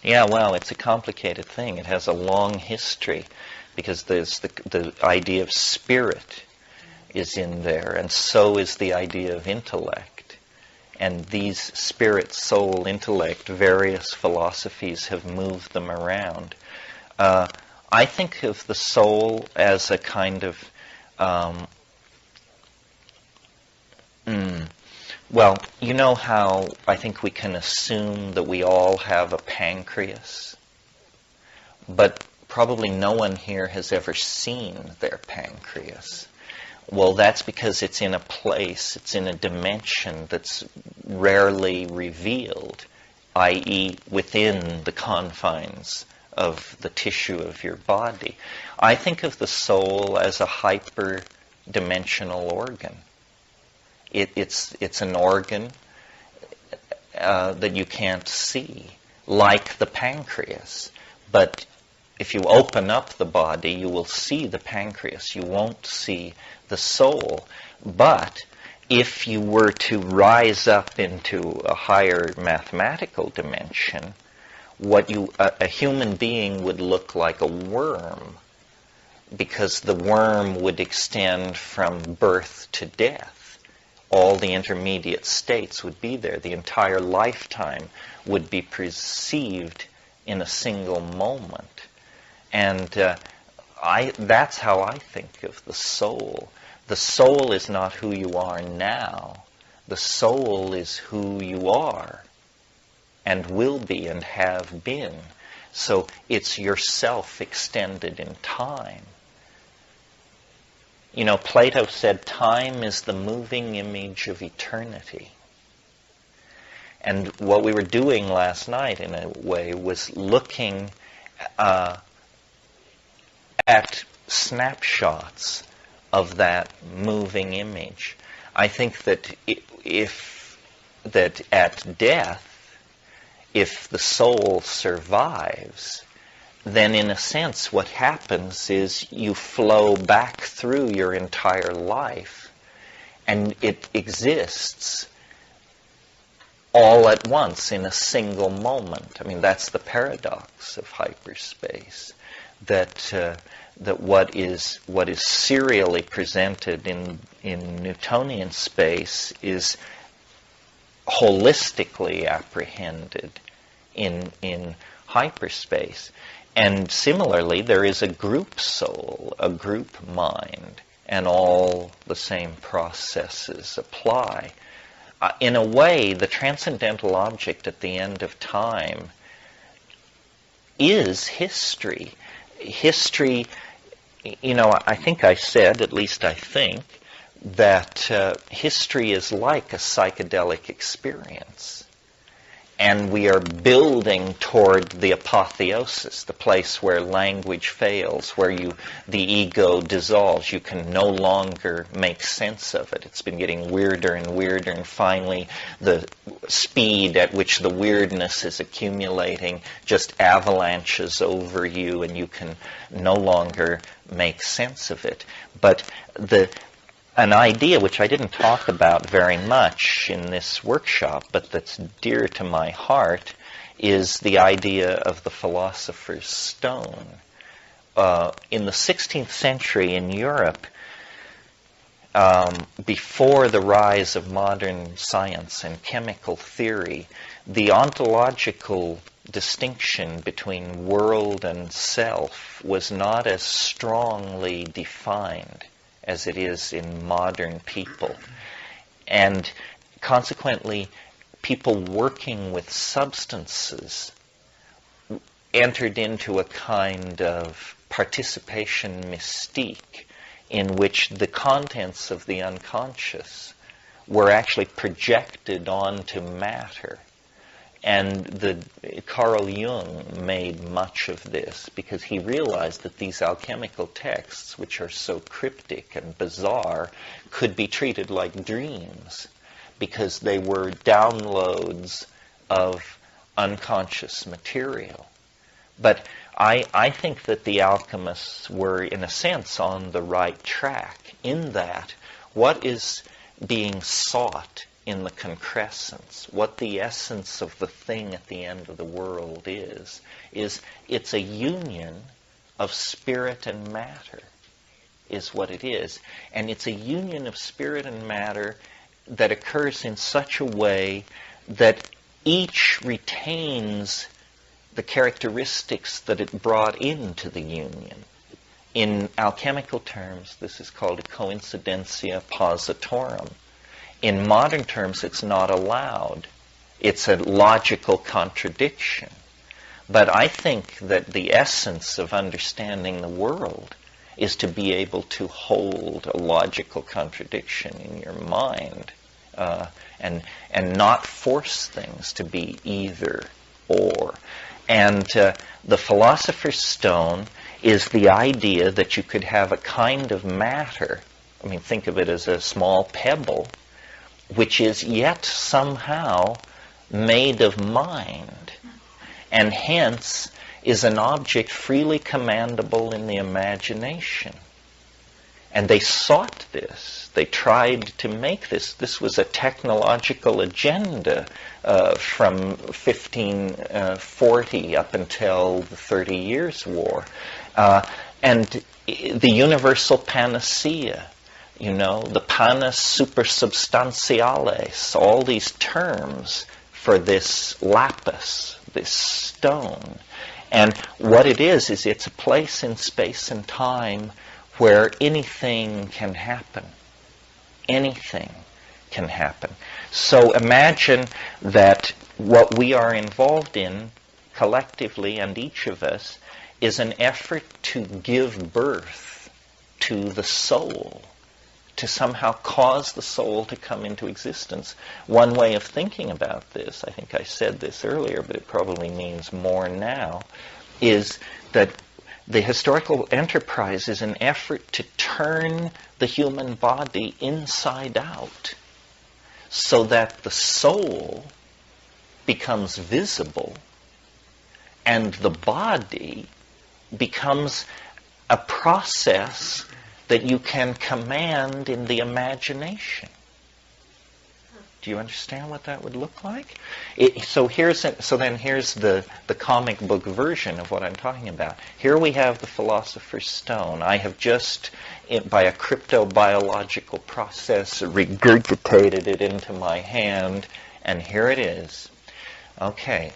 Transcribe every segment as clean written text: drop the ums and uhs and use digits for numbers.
Yeah, well, it's a complicated thing. It has a long history because there's the idea of spirit is in there, and so is the idea of intellect. And these spirit, soul, intellect, various philosophies have moved them around. I think of the soul as a kind of, well, you know how I think we can assume that we all have a pancreas, but probably no one here has ever seen their pancreas. Well, that's because it's in a place, it's in a dimension that's rarely revealed, i.e. within the confines of the tissue of your body. I think of the soul as a hyper-dimensional organ. It's an organ that you can't see, like the pancreas. But if you open up the body, you will see the pancreas. You won't see the soul. But if you were to rise up into a higher mathematical dimension, a human being would look like a worm, because the worm would extend from birth to death. All the intermediate states would be there. The entire lifetime would be perceived in a single moment. And that's how I think of the soul. The soul is not who you are now. The soul is who you are and will be and have been. So it's yourself extended in time. You know, Plato said time is the moving image of eternity. And what we were doing last night, in a way, was looking at snapshots of that moving image. I think that that at death, if the soul survives, then in a sense what happens is you flow back through your entire life, and it exists all at once in a single moment. I mean, that's the paradox of hyperspace, that what is serially presented in Newtonian space is holistically apprehended in hyperspace. And similarly, there is a group soul, a group mind, and all the same processes apply. In a way, the transcendental object at the end of time is history. History, you know, I think I said, at least I think, that history is like a psychedelic experience. And we are building toward the apotheosis, the place where language fails, where the ego dissolves. You can no longer make sense of it. It's been getting weirder and weirder, and finally the speed at which the weirdness is accumulating just avalanches over you, and you can no longer make sense of it. But an idea which I didn't talk about very much in this workshop, but that's dear to my heart, is the idea of the philosopher's stone. In the 16th century in Europe, before the rise of modern science and chemical theory, the ontological distinction between world and self was not as strongly defined as it is in modern people. And consequently, people working with substances entered into a kind of participation mystique in which the contents of the unconscious were actually projected onto matter. And Carl Jung made much of this because he realized that these alchemical texts, which are so cryptic and bizarre, could be treated like dreams because they were downloads of unconscious material. But I think that the alchemists were, in a sense, on the right track in that what is being sought in the concrescence, what the essence of the thing at the end of the world is it's a union of spirit and matter, is what it is. And it's a union of spirit and matter that occurs in such a way that each retains the characteristics that it brought into the union. In alchemical terms, this is called a coincidentia positorum. In modern terms, it's not allowed. It's a logical contradiction. But I think that the essence of understanding the world is to be able to hold a logical contradiction in your mind and not force things to be either or. And the philosopher's stone is the idea that you could have a kind of matter, I mean, think of it as a small pebble, which is yet somehow made of mind, and hence is an object freely commandable in the imagination. And they sought this. They tried to make this. This was a technological agenda from 1540 up until the 30 Years' War. And the universal panacea, you know, the panis supersubstantiales, all these terms for this lapis, this stone. And what it is it's a place in space and time where anything can happen. Anything can happen. So imagine that what we are involved in collectively, and each of us, is an effort to give birth to the soul, to somehow cause the soul to come into existence. One way of thinking about this, I think I said this earlier, but it probably means more now, is that the historical enterprise is an effort to turn the human body inside out so that the soul becomes visible and the body becomes a process that you can command in the imagination. Do you understand what that would look like? So then here's the comic book version of what I'm talking about. Here we have the philosopher's stone. I have just, by a cryptobiological process, regurgitated it into my hand, and here it is. Okay.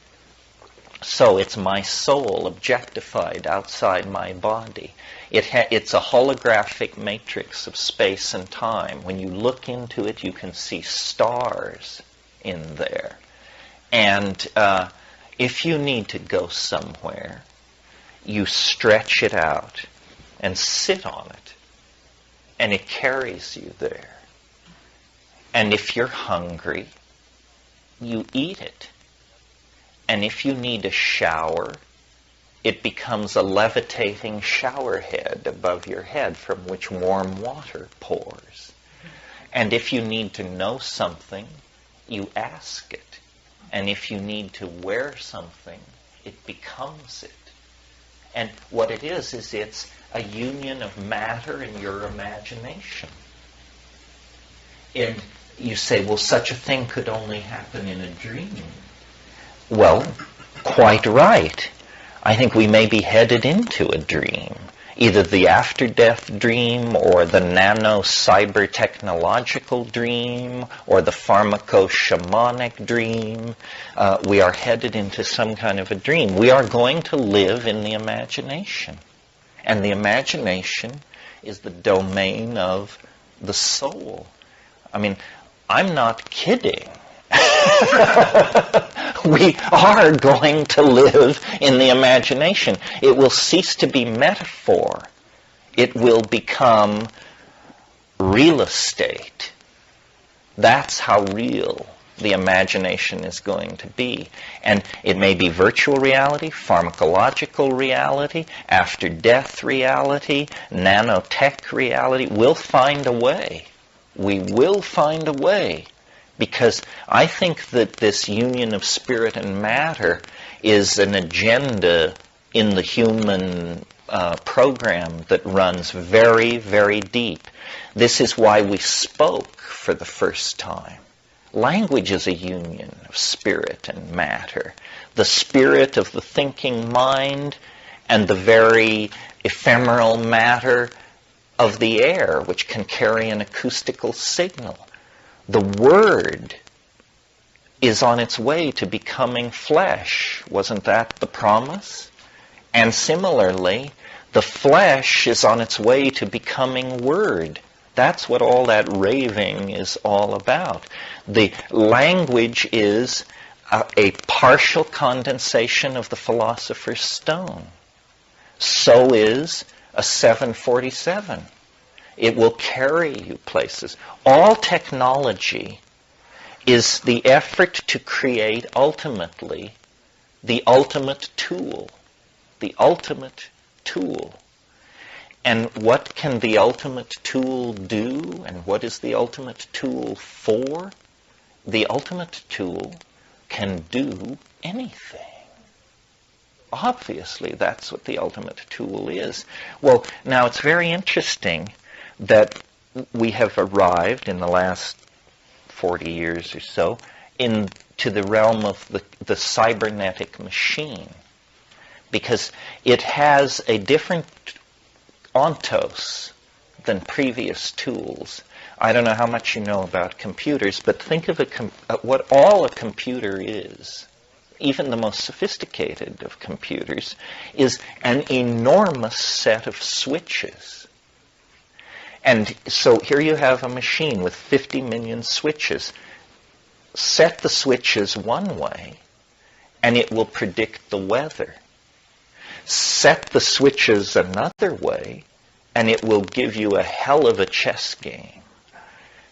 So it's my soul objectified outside my body. It's a holographic matrix of space and time. When you look into it, you can see stars in there. And if you need to go somewhere, you stretch it out and sit on it, and it carries you there. And if you're hungry, you eat it. And if you need a shower, it becomes a levitating shower head above your head from which warm water pours. And if you need to know something, you ask it. And if you need to wear something, it becomes it. And what it is it's a union of matter and your imagination. And you say, well, such a thing could only happen in a dream. Well, quite right. I think we may be headed into a dream, either the after-death dream or the nano-cyber-technological dream or the pharmaco-shamanic dream. We are headed into some kind of a dream. We are going to live in the imagination. And the imagination is the domain of the soul. I mean, I'm not kidding. We are going to live in the imagination. It will cease to be metaphor. It will become real estate. That's how real the imagination is going to be. And it may be virtual reality, pharmacological reality, after-death reality, nanotech reality. We'll find a way. We will find a way. Because I think that this union of spirit and matter is an agenda in the human program that runs very, very deep. This is why we spoke for the first time. Language is a union of spirit and matter. The spirit of the thinking mind and the very ephemeral matter of the air, which can carry an acoustical signal. The word is on its way to becoming flesh. Wasn't that the promise? And similarly, the flesh is on its way to becoming word. That's what all that raving is all about. The language is a partial condensation of the philosopher's stone. So is a 747. It will carry you places. All technology is the effort to create ultimately the ultimate tool. The ultimate tool. And what can the ultimate tool do? And what is the ultimate tool for? The ultimate tool can do anything. Obviously, that's what the ultimate tool is. Well, now it's very interesting that we have arrived in the last 40 years or so into the realm of the cybernetic machine, because it has a different ontos than previous tools. I don't know how much you know about computers, but think of what all a computer is. Even the most sophisticated of computers is an enormous set of switches. And so here you have a machine with 50 million switches. Set the switches one way, and it will predict the weather. Set the switches another way, and it will give you a hell of a chess game.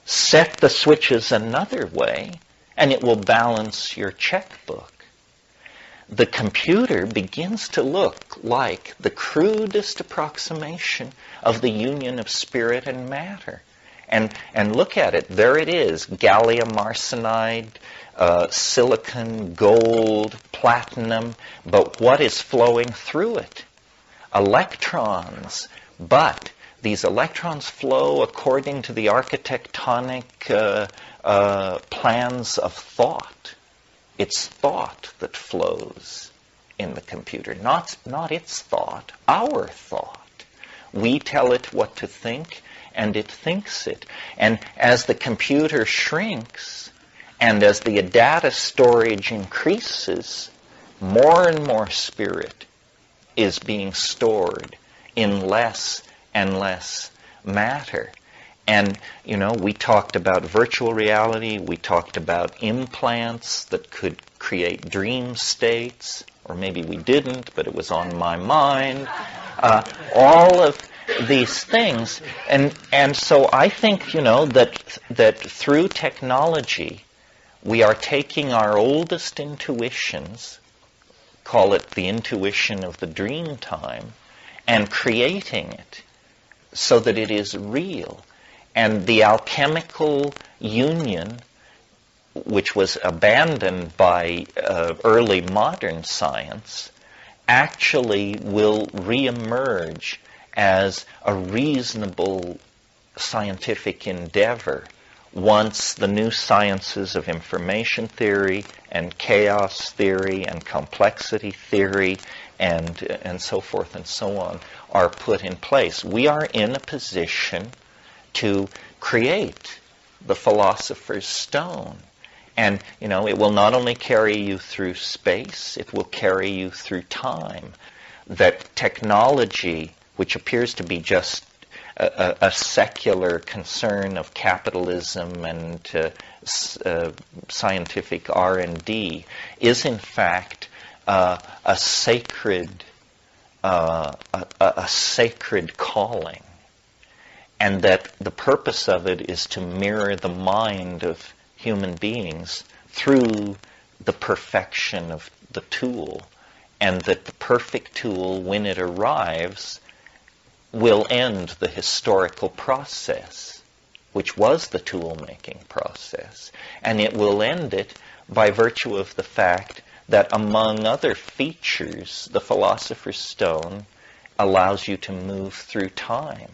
Set the switches another way, and it will balance your checkbook. The computer begins to look like the crudest approximation of the union of spirit and matter. And look at it. There it is. Gallium arsenide, silicon, gold, platinum. But what is flowing through it? Electrons. But these electrons flow according to the architectonic plans of thought. It's thought that flows in the computer, not its thought, our thought. We tell it what to think, and it thinks it. And as the computer shrinks, and as the data storage increases, more and more spirit is being stored in less and less matter. And, we talked about virtual reality. We talked about implants that could create dream states. Or maybe we didn't, but it was on my mind. All of these things. And so I think, that through technology, we are taking our oldest intuitions, call it the intuition of the dream time, and creating it so that it is real. And the alchemical union, which was abandoned by early modern science, actually will reemerge as a reasonable scientific endeavor once the new sciences of information theory and chaos theory and complexity theory and so forth and so on are put in place. We are in a position to create the philosopher's stone. And, it will not only carry you through space, it will carry you through time. That technology, which appears to be just a secular concern of capitalism and scientific R&D, is in fact a sacred calling. And that the purpose of it is to mirror the mind of human beings through the perfection of the tool. And that the perfect tool, when it arrives, will end the historical process, which was the tool-making process. And it will end it by virtue of the fact that, among other features, the philosopher's stone allows you to move through time.